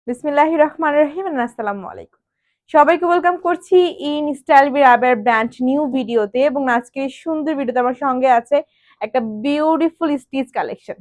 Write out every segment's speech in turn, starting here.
বিসমিল্লাহির রহমানির রহিম। আসসালামু আলাইকুম। সবাইকে ওয়েলকাম করছি ইন স্টাইল বি রাবের ব্র্যান্ড নিউ ভিডিওতে। এবং আজকে সুন্দর ভিডিওতে আমার সঙ্গে আছে একটা বিউটিফুল স্টিচ কালেকশন।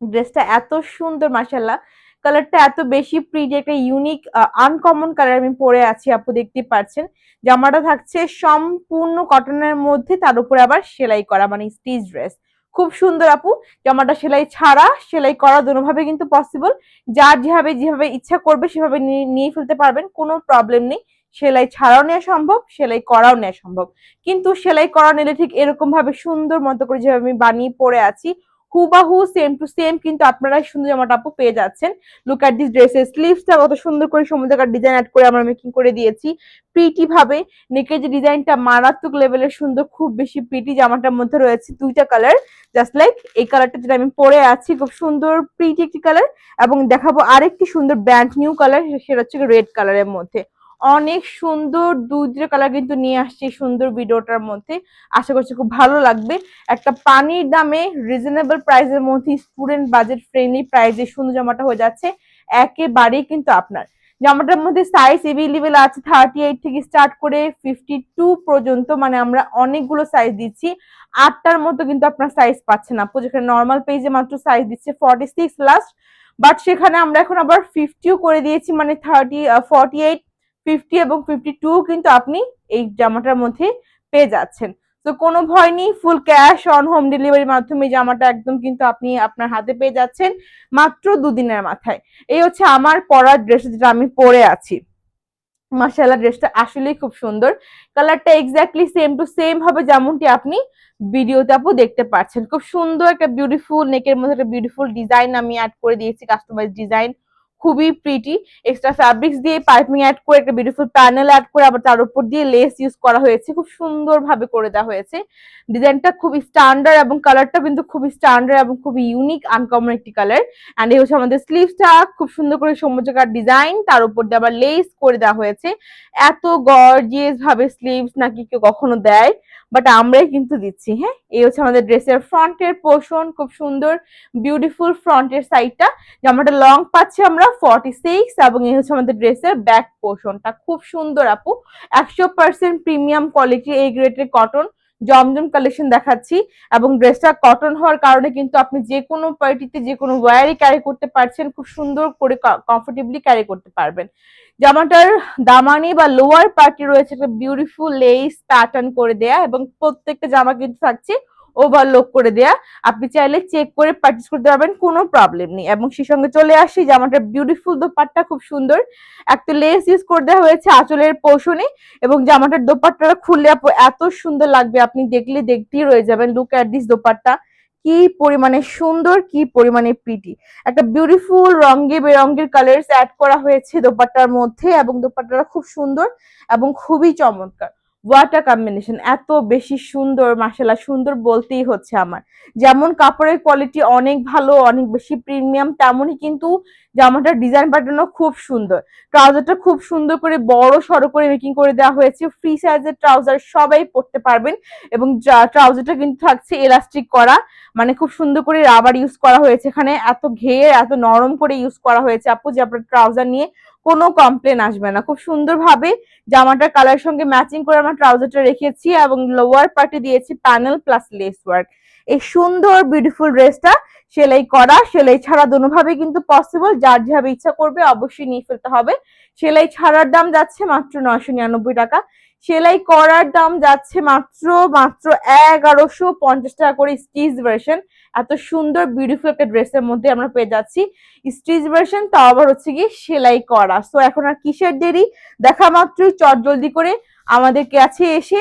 ড্রেসটা এত সুন্দর মাশাআল্লাহ, কালারটা এত বেশি প্রিটি, একটা ইউনিক আনকমন কালার আমি পরে আছি। আপু দেখতে পাচ্ছেন জামাটা থাকছে সম্পূর্ণ কটনের মধ্যে, তার উপরে আবার সেলাই করা, মানে স্টিচ ড্রেস। খুব সুন্দর আপু। জামাটা সেলাই ছাড়া সেলাই করা দুটোভাবে কিন্তু পসিবল। যার যেভাবে যেভাবে ইচ্ছা করবে সেভাবে নিয়ে ফেলতে পারবেন, কোনো প্রবলেম নেই। সেলাই ছাড়াও নেওয়া সম্ভব, সেলাই করাও নেওয়া সম্ভব। কিন্তু সেলাই করা নিলে ঠিক এরকম ভাবে সুন্দর মতো করে যেভাবে আমি বানিয়ে পরে আছি, হুবাহু সেম টু সেম কিন্তু আপনারা সুন্দর জামাটা আপু পেয়ে যাচ্ছেন। লুক এট দিস ড্রেসের স্লিভসটা কত সুন্দর করে সমুদ্রকার ডিজাইন অ্যাড করে আমরা মেকিং করে দিয়েছি প্রিটি ভাবে। নেকের যে ডিজাইনটা মারাত্মক লেভেলের সুন্দর, খুব বেশি প্রিটি। জামাটার মধ্যে রয়েছে দুইটা কালার, জাস্ট লাইক এই কালারটা যেটা আমি পরে আছি, খুব সুন্দর প্রিটি একটি কালার। এবং দেখাবো আরেকটি সুন্দর ব্র্যান্ড নিউ কালার, সেটা হচ্ছে রেড কালারের মধ্যে। অনেক সুন্দর দুইটা কালার কিন্তু নিয়ে আসছি সুন্দর ভিডিওটার মধ্যে। আশা করছি খুব ভালো লাগবে। একটা পানির দামে রিজনেবল প্রাইসের মধ্যে স্টুডেন্ট বাজেট ফ্রেন্ডলি প্রাইসে সুন্দর জামাটা হয়ে যাচ্ছে একেবারেই কিন্তু আপনার। জামাটার মধ্যে সাইজ এভেলেবেল আছে 38 থেকে স্টার্ট করে 52 পর্যন্ত, মানে আমরা অনেকগুলো সাইজ দিচ্ছি। 8টার মতো কিন্তু আপনার সাইজ পাচ্ছেন আপু, যেখানে নর্মাল পেজে মাত্র সাইজ দিচ্ছে 46 লাস্ট, বাট সেখানে আমরা এখন আবার 50ও করে দিয়েছি, মানে 48, 50 এবং 52 কিন্তু আপনি এই জামাটার মধ্যে পেয়ে যাচ্ছেন। তো কোনো ভয় নেই, ফুল ক্যাশ অন হোম ডেলিভারির মাধ্যমে জামাটা একদম কিন্তু আপনি আপনার হাতে পেয়ে যাচ্ছেন মাত্র দুদিনের মাথায়। এই হচ্ছে আমার পরার ড্রেস, যেটা আমি পরে আছি। মাশাআল্লাহ, ড্রেসটা আসলেই খুব সুন্দর। কালারটা এক্স্যাক্টলি সেম টু সেম হবে যেমনটি আপনি ভিডিওতে আপু দেখতে পাচ্ছেন। খুব সুন্দর একটা বিউটিফুল নেকের মধ্যে একটা বিউটিফুল ডিজাইন আমি অ্যাড করে দিয়েছি, কাস্টমাইজ ডিজাইন, খুবই প্রিটি। এক্সট্রা ফ্যাব্রিক্স দিয়ে পাইপিং অ্যাড করে একটা বিউটিফুল প্যানেল অ্যাড করে আবার তার উপর দিয়ে লেস ইউজ করা হয়েছে, খুব সুন্দর ভাবে করে দেওয়া হয়েছে। ডিজাইনটা খুব স্ট্যান্ডার্ড এবং কালারটা কিন্তু খুব স্ট্যান্ডার্ড এবং খুব ইউনিক আনকমন একটি কালার। এন্ড এই হচ্ছে আমাদের স্লিভসটা, খুব সুন্দর করে সমুদ্রকার ডিজাইন, তার উপর দিয়ে আবার লেস করে দেওয়া হয়েছে। এত গর্জিয়াস ভাবে স্লিভস নাকি কেউ কখনো দেয়, বাট আমরাই কিন্তু দিচ্ছি। হ্যাঁ, এই হচ্ছে আমাদের ড্রেসের ফ্রন্টের পোর্শন, খুব সুন্দর বিউটিফুল ফ্রন্টের সাইডটা। জামাটা লং পাচ্ছি আমরা 46, এবং এই হচ্ছে আমাদের ড্রেসের ব্যাক পোর্শনটা, খুব সুন্দর আপু। 100% প্রিমিয়াম কোয়ালিটি এই গ্রেডের কটন জমজম কালেকশন দেখাচ্ছি। এবং ড্রেসটা কটন হওয়ার কারণে কিন্তু আপনি যে কোনো পার্টিতে যে কোনো ওয়্যারই ক্যারি করতে পারছেন, খুব সুন্দর করে কমফোর্টেবলি ক্যারি করতে পারবেন। জামাটার দামানি বা লোয়ার পার্টি রয়েছে একটা বিউটিফুল লেস প্যাটার্ন করে দেয়া, এবং প্রত্যেকটা জামা কিন্তু থাকছে ওভারলোক করে দেয়া। আপনি চাইলে চেক করে পারচেজ করতে পারবেন, কোনো প্রবলেম নেই। এবং সেই সঙ্গে চলে আসি জামাটার বিউটিফুল দোপাট্টা, খুব সুন্দর একটা লেস ইউজ করে দেওয়া হয়েছে আঁচলের পোর্শনে। এবং জামাটার দোপাট্টাটা খুললে আপু এত সুন্দর লাগবে, আপনি দেখলে দেখতেই রয়ে যাবেন। লুক এট দিস দোপাট্টা, কি পরিমাণে সুন্দর, কি পরিমাণে প্রিটি। একটা বিউটিফুল রঙে বেরঙের কালার্স অ্যাড করা হয়েছে দোপাট্টার মধ্যে, এবং দোপাট্টাটা খুব সুন্দর এবং খুবই চমৎকার। ওয়াটার কম্বিনেশন এত বেশি সুন্দর, মাশাআল্লাহ, সুন্দর বলতেই হচ্ছে আমার। যেমন কাপড়ের কোয়ালিটি অনেক ভালো, অনেক বেশি প্রিমিয়াম, তেমনই কিন্তু জামাটার ডিজাইন প্যাটার্নও খুব সুন্দর। ট্রাউজারটা খুব সুন্দর করে বড় সড়ো করে মেকিং করে দেওয়া হয়েছে। ফ্রি সাইজের ট্রাউজার সবাই পরতে পারবেন। এবং ট্রাউজারটা কিন্তু থাকছে এলাস্টিক করা, মানে খুব সুন্দর করে রাবার ইউজ করা হয়েছে এখানে, এত ঘের এত নরম করে ইউজ করা হয়েছে আপু যে আপনার ট্রাউজার নিয়ে কোনো কমপ্লেন আসবে না। খুব সুন্দরভাবে জামাটার কালার সঙ্গে ম্যাচিং করে আমরা ট্রাউজারটা রেখেছি, এবং লোয়ার পার্টে দিয়েছি প্যানেল প্লাস লেস ওয়ার্ক। এই সুন্দর বিউটিফুল ড্রেসটা সেলাই করা সেলাই ছাড়া দুটোভাবে কিন্তু পসিবল, যার যেভাবে ইচ্ছা করবে অবশ্যই নিয়ে ফেলতে হবে। সেলাই ছাড়ার দাম যাচ্ছে মাত্র 999 টাকা, সেলাই করার দাম যাচ্ছে মাত্র মাত্র 1150 টাকা করে স্টিচ ভার্সন। এত সুন্দর বিউটিফুল একটা ড্রেসের মধ্যে আমরা পেয়ে যাচ্ছি স্টিচ ভার্সন, তাও আবার হচ্ছে কি সেলাই করা। সো এখন আর কিসের দেরি, দেখা মাত্রই চট জলদি করে আমাদের কাছে এসে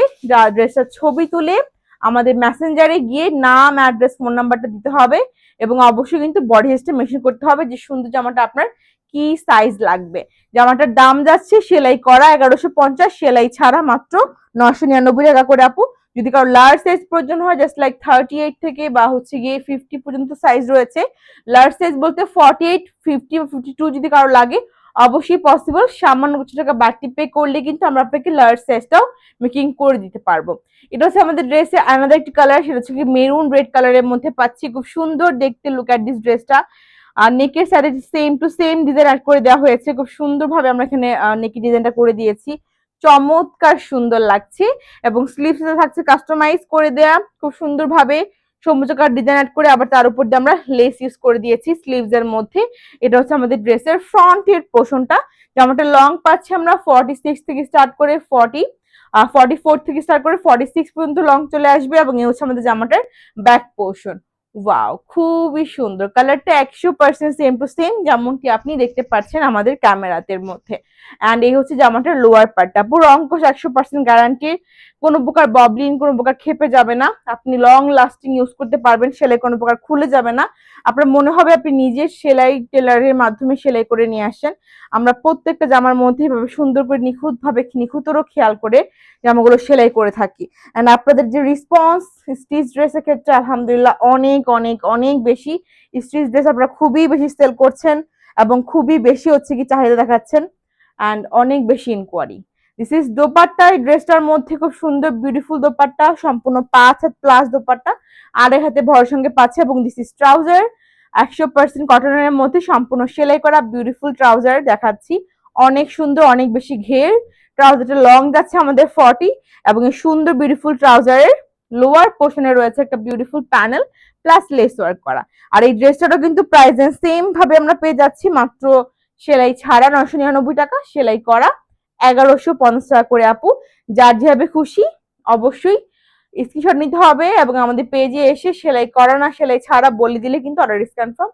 ড্রেসটার ছবি তুলে আমাদের মেসেঞ্জারে গিয়ে নাম, অ্যাড্রেস, ফোন নাম্বারটা দিতে হবে। এবং অবশ্যই কিন্তু বডি হেসটা মেনশন করতে হবে যে সুন্দর জামাটা আপনার কি সাইজ লাগবে। জামাটার দাম যাচ্ছে সেলাই করা 1150, সেলাই ছাড়া মাত্র 999 টাকা করে আপু। যদি কারো লার্জ সাইজ প্রয়োজন হয়, জাস্ট লাইক 38 থেকে বা হচ্ছে গিয়ে 50 পর্যন্ত সাইজ রয়েছে। লার্জ সাইজ বলতে 48, 50 বা 52 যদি কারো লাগে অবশ্যই পসিবল, সামান্য কিছু টাকা বাড়তি পে করলে কিন্তু আমরা আপনাকে লার্জ সাইজটাও মেকিং করে দিতে পারবো। এটা হচ্ছে আমাদের ড্রেসে আলাদা একটি কালার, সেটা হচ্ছে কি মেরুন রেড কালারের মধ্যে পাচ্ছি, খুব সুন্দর দেখতে। লুক এট দিস ড্রেসটা, আর নেকের সাইডে same to same design add করে দেওয়া হয়েছে, খুব সুন্দরভাবে আমরা এখানে নেকের ডিজাইনটা করে দিয়েছি, চমৎকার সুন্দর লাগছে। এবং স্লিভসে থাকছে কাস্টমাইজ করে দেয়া খুব সুন্দরভাবে সমুচকার ডিজাইন অ্যাড করে, আবার তার উপর দিয়ে আমরা লেস ইউজ করে দিয়েছি স্লিভস এর মধ্যে। এটা হচ্ছে আমাদের ড্রেসের ফ্রন্টের পোর্শনটা। জামাটা লং পাচ্ছি আমরা 46 থেকে স্টার্ট করে 44 থেকে স্টার্ট করে 46 পর্যন্ত লং চলে আসবে, এবং এই হচ্ছে আমাদের জামাটার ব্যাক পোর্শন। ওয়াও, খুবই সুন্দর, কালারটা 100% সেম টু সেম যেমনটি আপনি দেখতে পাচ্ছেন আমাদের ক্যামেরাতে মধ্যে। অ্যান্ড এই হচ্ছে জামাটার লোয়ার পার্টটা, পুরো অঙ্কশ 100% গ্যারান্টি, কোনো প্রকার ববলিন, কোনো প্রকার খেপে যাবে না, আপনি লং লাস্টিং ইউজ করতে পারবেন, সেলাই কোনো প্রকার খুলে যাবে না, আপনার মনে হবে আপনি নিজে সেলাই টেলারের মাধ্যমে সেলাই করে নিয়ে আসছেন। আমরা প্রত্যেকটা জামার মধ্যে এভাবে সুন্দর করে নিখুঁতরও খেয়াল করে জামাগুলো সেলাই করে থাকি। এন্ড আপনাদের যে রেসপন্স স্টিচ ড্রেসের ক্ষেত্রে আলহামদুলিল্লাহ অনেক অনেক অনেক বেশি, স্টিচ ড্রেস আপনারা খুবই বেশি সেল করছেন এবং খুবই বেশি হচ্ছে কি চাহিদা দেখাচ্ছেন, অ্যান্ড অনেক বেশি ইনকোয়ারি। দিস ইজ দোপাট্টা, এই ড্রেসটার মধ্যে খুব সুন্দর বিউটিফুল দোপাট্টা, সম্পূর্ণ 5 হাত প্লাস দোপাট্টা, 2.5 হাতে ভরের সঙ্গে পাচ্ছে। এবং দিস ইজ ট্রাউজার, 100% কটনের মধ্যে সম্পূর্ণ সেলাই করা বিউটিফুল ট্রাউজার দেখাচ্ছি, অনেক সুন্দর, অনেক বেশি ঘের। ট্রাউজারটা লং যাচ্ছে আমাদের 40, এবং এই সুন্দর বিউটিফুল ট্রাউজারের লোয়ার পোর্শনে রয়েছে একটা beautiful panel plus less work করা। আর এই ড্রেসটারও কিন্তু প্রাইস সেম ভাবে আমরা পেয়ে যাচ্ছি, মাত্র সেলাই ছাড়া 999 টাকা, সেলাই করা 1150 টাকা করে। আপু যার যেভাবে খুশি অবশ্যই স্ক্রিনশট নিতে হবে এবং আমাদের পেজে এসে সেলাই করা না সেলাই ছাড়া বলে দিলে কিন্তু order is confirm.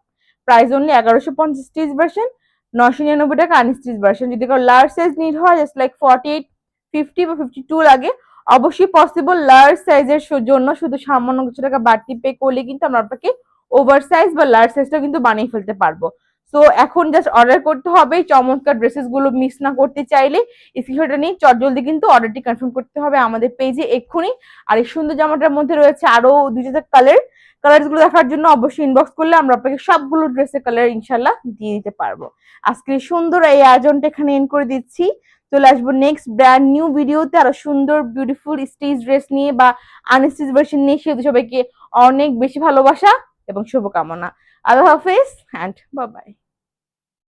Price only 1150 stitch version, 999 টাকা আনস্টিচ ভার্সন। যদি কারো লার্জ সাইজ নিড হয় জাস্ট লাইক 48, 50 বা 52 লাগে, অবশ্যই পসিবল। লার্জ সাইজের জন্য শুধু সামান্য কিছু টাকা বাড়তি পে করলে কিন্তু আমরা আপনাকে ওভার সাইজ বা লার্জ সাইজটা কিন্তু বানিয়ে ফেলতে পারবো। সো এখন জাস্ট অর্ডার করতে হবে, চমৎকার ড্রেসেস গুলো মিস না করতে চাইলে স্ক্রিনশটটা নিয়ে চটজলদি কিন্তু অর্ডারটি কনফার্ম করতে হবে আমাদের পেজে এক্ষুনি। আর এই সুন্দর জামাটার মধ্যে রয়েছে আরো 2টা কালার গুলো দেখার জন্য অবশ্যই ইনবক্স করলে আমরা আপনাকে সবগুলো ড্রেসের কালার ইনশাল্লাহ দিয়ে দিতে পারবো। আজকে সুন্দর এই আয়োজনটা এখানে এন্ড করে দিচ্ছি, চলে আসবো নেক্সট ব্র্যান্ড নিউ ভিডিওতে আরো সুন্দর বিউটিফুল স্টিচ ড্রেস নিয়ে বা আনস্টিচ ভার্সন নিয়ে। সেহেতু সবাইকে অনেক বেশি ভালোবাসা এবং শুভকামনা। আল্লাহ হাফেজ অ্যান্ড বাই বাই।